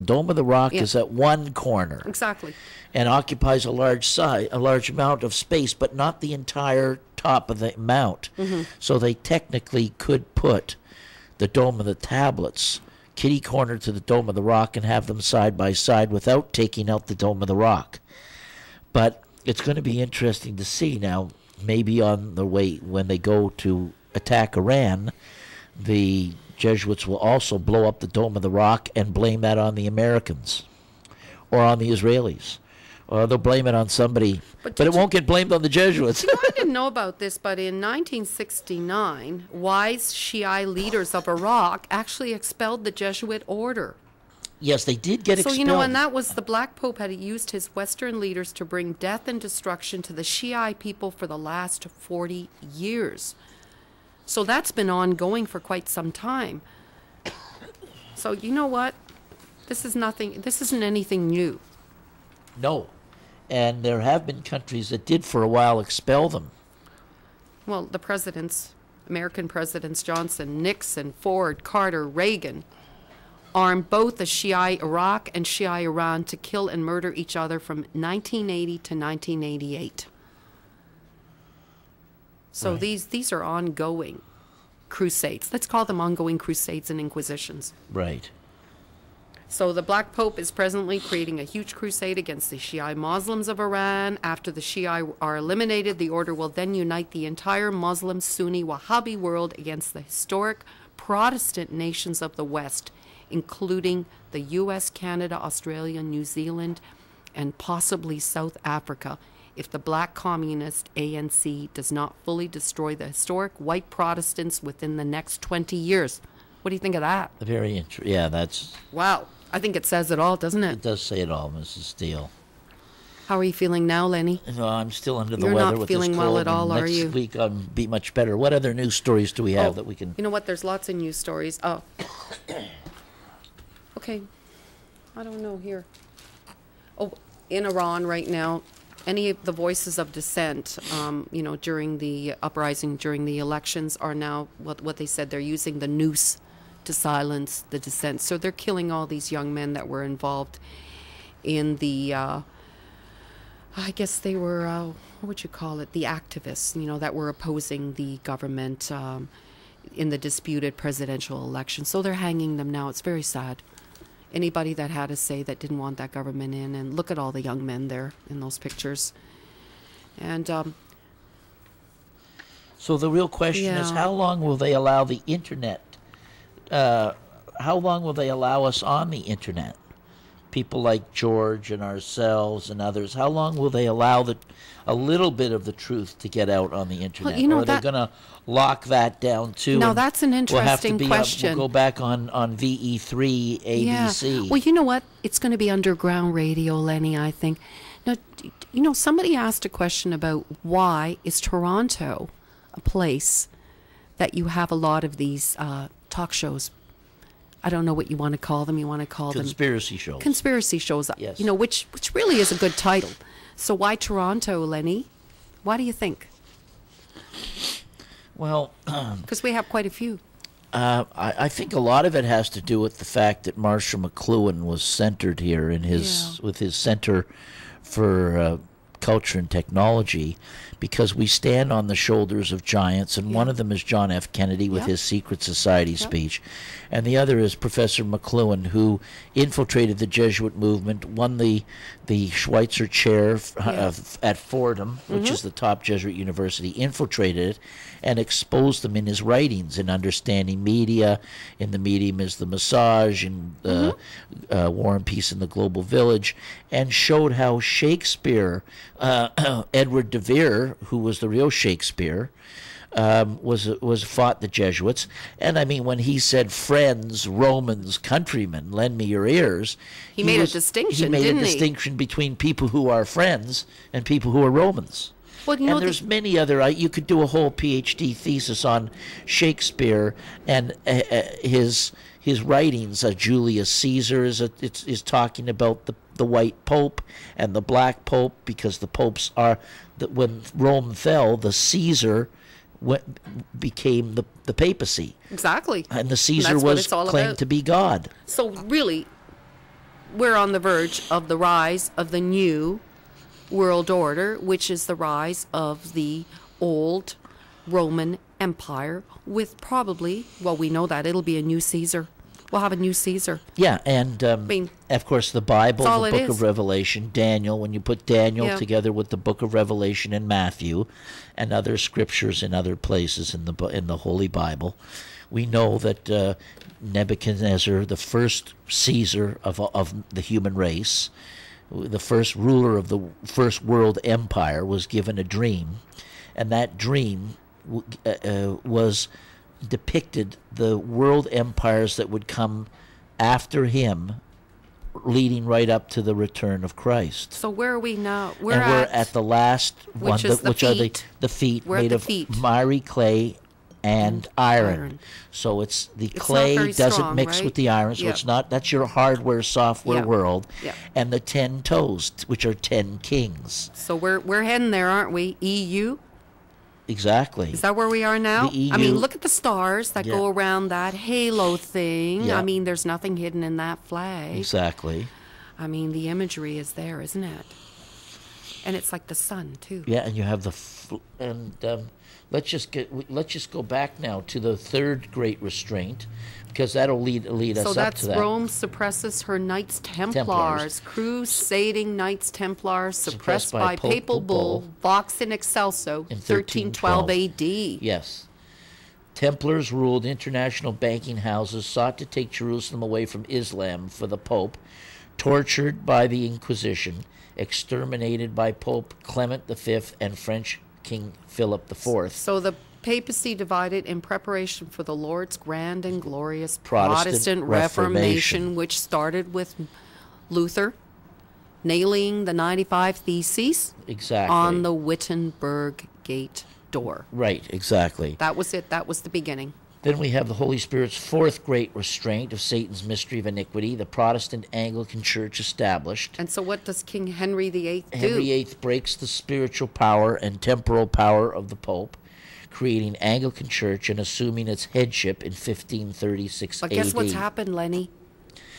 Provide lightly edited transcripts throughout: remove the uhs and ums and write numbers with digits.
Dome of the Rock is at one corner. Exactly. And occupies a large amount of space, but not the entire top of the mount. So they technically could put the Dome of the Tablets kitty corner to the Dome of the Rock and have them side by side without taking out the Dome of the Rock. But it's going to be interesting to see now, maybe on the way when they go to attack Iran, the Jesuits will also blow up the Dome of the Rock and blame that on the Americans or on the Israelis. Or they'll blame it on somebody, but it won't get blamed on the Jesuits. I didn't know about this, but in 1969, wise Shiite leaders of Iraq actually expelled the Jesuit order. Yes, they did get expelled. So, you know, and that was the Black Pope had used his Western leaders to bring death and destruction to the Shiite people for the last 40 years. So that's been ongoing for quite some time. So, you know what? This isn't anything new. No. And there have been countries that did for a while expel them. Well, the presidents, American presidents Johnson, Nixon, Ford, Carter, Reagan, armed both the Shia Iraq and Shia Iran to kill and murder each other from 1980 to 1988. So right. These are ongoing crusades. Let's call them ongoing crusades and inquisitions. Right. So the Black Pope is presently creating a huge crusade against the Shia Muslims of Iran. After the Shia are eliminated, the order will then unite the entire Muslim, Sunni, Wahhabi world against the historic Protestant nations of the West, including the U.S., Canada, Australia, New Zealand, and possibly South Africa, if the black communist ANC does not fully destroy the historic white Protestants within the next 20 years. What do you think of that? Very interesting. Yeah, that's... Wow. I think it says it all, doesn't it? It does say it all, Mrs. Steele. How are you feeling now, Lenny? No, I'm still under the You're weather not with feeling this well cold. at all, are you? Next week I'll be much better. What other news stories do we have that we can... You know what? There's lots of news stories. Oh. Okay. I don't know here. Oh, in Iran right now, any of the voices of dissent, during the uprising, during the elections, are now what they said. They're using the noose to silence the dissent. So they're killing all these young men that were involved in the, I guess they were, what would you call it, the activists, that were opposing the government in the disputed presidential election. So they're hanging them now. It's very sad. Anybody that had a say that didn't want that government in, and look at all the young men there in those pictures. And so the real question is, how long will they allow the internet? How long will they allow us on the internet? People like George and ourselves and others. How long will they allow a little bit of the truth to get out on the internet? Or are they going to lock that down too? Now that's an interesting question. We'll go back on VE3 ABC. Yeah. Well, you know what? It's going to be underground radio, Lenny, I think. Now, somebody asked a question about why is Toronto a place that you have a lot of these talk shows. I don't know what you want to call them. You want to call conspiracy shows. Conspiracy shows. Yes. Which really is a good title. So why Toronto, Lenny? Why do you think? Well, because we have quite a few. I think a lot of it has to do with the fact that Marshall McLuhan was centered here in with his Center for Culture and Technology, because we stand on the shoulders of giants, and one of them is John F. Kennedy with his Secret Society speech, and the other is Professor McLuhan, who infiltrated the Jesuit movement, won the Schweitzer Chair at Fordham, which is the top Jesuit university, infiltrated it, and exposed them in his writings in Understanding Media, in The Medium is the Massage, in War and Peace in the Global Village, and showed how Shakespeare, Edward de Vere, who was the real Shakespeare, was fought the Jesuits. And I mean, when he said, friends, Romans, countrymen, lend me your ears, he made a distinction, didn't he? He made a distinction between people who are friends and people who are Romans. Well, and there's many other, you could do a whole PhD thesis on Shakespeare and his writings. Julius Caesar is talking about the white pope and the black pope, because the popes are, when Rome fell, the Caesar became the papacy. Exactly. And the Caesar was claimed to be God. So really, we're on the verge of the rise of the new world order, which is the rise of the old Roman Empire with probably, well, we know that it'll be a new Caesar. We'll have a new Caesar. Yeah, and mean, of course the Bible, all the it book is. of Revelation, Daniel, when you put Daniel Yeah. together with the book of Revelation and Matthew and other scriptures in other places in the Holy Bible, we know that Nebuchadnezzar, the first Caesar of the human race, the first ruler of the first world empire, was given a dream, and that dream was depicted the world empires that would come after him, leading right up to the return of Christ. So where are we now? We're at the last one, is the which are feet. the feet We're at made the of feet. miry clay and iron. iron. So it's the not clay very doesn't strong, mix right? with the iron, so Yeah. it's not. That's your hardware, software Yeah. world, Yeah. and the 10 toes, which are 10 kings. So we're heading there, aren't we? EU? Exactly. Is that where we are now? The I mean, EU look at the stars that Yeah. go around that halo thing. Yeah. I mean, there's nothing hidden in that flag. Exactly. I mean, the imagery is there, isn't it? And it's like the sun too. Yeah, and you have let's just go back now to the third great restraint, because that'll lead us So up that's to that. Rome suppresses her Knights Templars, crusading Knights Templars suppressed by papal bull, Vox in Excelso, In 1312 AD. Yes. Templars ruled international banking houses, sought to take Jerusalem away from Islam for the Pope, tortured by the Inquisition, exterminated by Pope Clement V and French King Philip IV. So the papacy divided in preparation for the Lord's grand and glorious Protestant Protestant Reformation. Reformation, which started with Luther nailing the 95 Theses Exactly. on the Wittenberg gate door. Right, exactly. That was it. That was the beginning. Then we have the Holy Spirit's fourth great restraint of Satan's mystery of iniquity, the Protestant Anglican Church established. And so what does King Henry VIII do? Henry VIII breaks the spiritual power and temporal power of the Pope, creating Anglican Church and assuming its headship in 1536 But AD. guess what's happened, Lenny?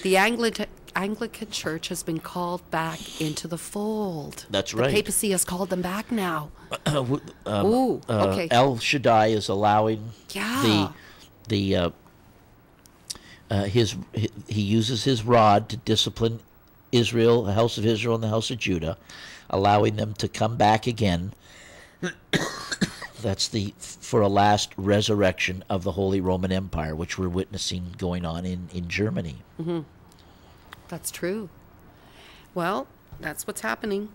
The Anglican Church has been called back into the fold. That's right. The papacy has called them back now. Ooh, okay. El Shaddai is allowing Yeah. he uses his rod to discipline Israel, the house of Israel and the house of Judah, allowing them to come back again. That's for a last resurrection of the Holy Roman Empire, which we're witnessing going on in Germany. Mm-hmm. That's true. Well, that's what's happening.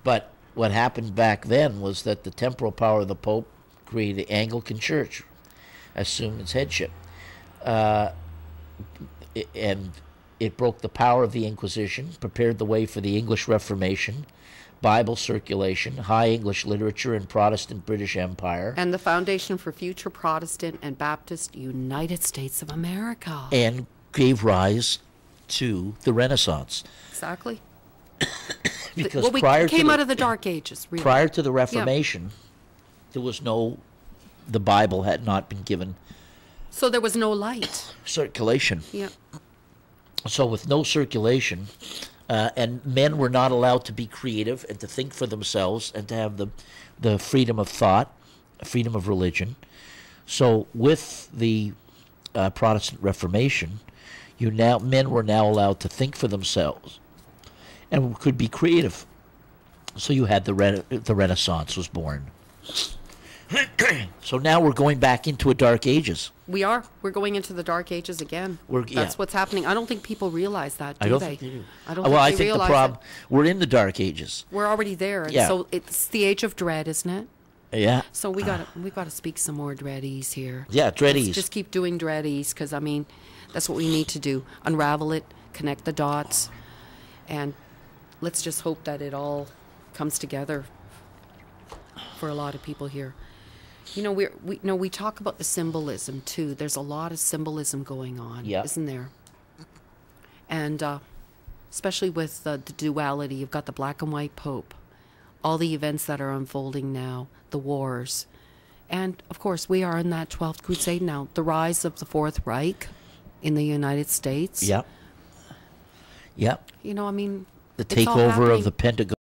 But what happened back then was that the temporal power of the Pope created the Anglican Church, assumed its headship. And it broke the power of the Inquisition, prepared the way for the English Reformation, Bible circulation, High English literature, and Protestant British Empire. And the foundation for future Protestant and Baptist United States of America. And gave rise to the Renaissance. Exactly. Because Well, we came out of the Dark Ages, really. prior to the Reformation, there was the Bible had not been given So there was no light. circulation. Yeah. So with no circulation, and men were not allowed to be creative and to think for themselves and to have the freedom of thought, freedom of religion. So with the Protestant Reformation, men were now allowed to think for themselves and could be creative. So you had the Renaissance was born. So now we're going back into a Dark Ages. We are. We're going into the Dark Ages again. That's yeah. what's happening. I don't think people realize that, do I don't they? think they do. I don't Well, think I they think the realize problem, it. we're in the Dark Ages. We're already there. And Yeah. So it's the age of dread, isn't it? Yeah. So we gotta speak some more dreadies here. Yeah, dreadies. Let's just keep doing dreadies, because I mean, that's what we need to do. Unravel it, connect the dots, and let's just hope that it all comes together for a lot of people here. You know, we talk about the symbolism too. There's a lot of symbolism going on, Yeah. isn't there? And especially with the duality, you've got the black and white Pope, all the events that are unfolding now, the wars, and of course we are in that 12th Crusade now. The rise of the Fourth Reich in the United States. Yeah. Yep. You know, I mean, The it's all takeover happening. of the Pentagon.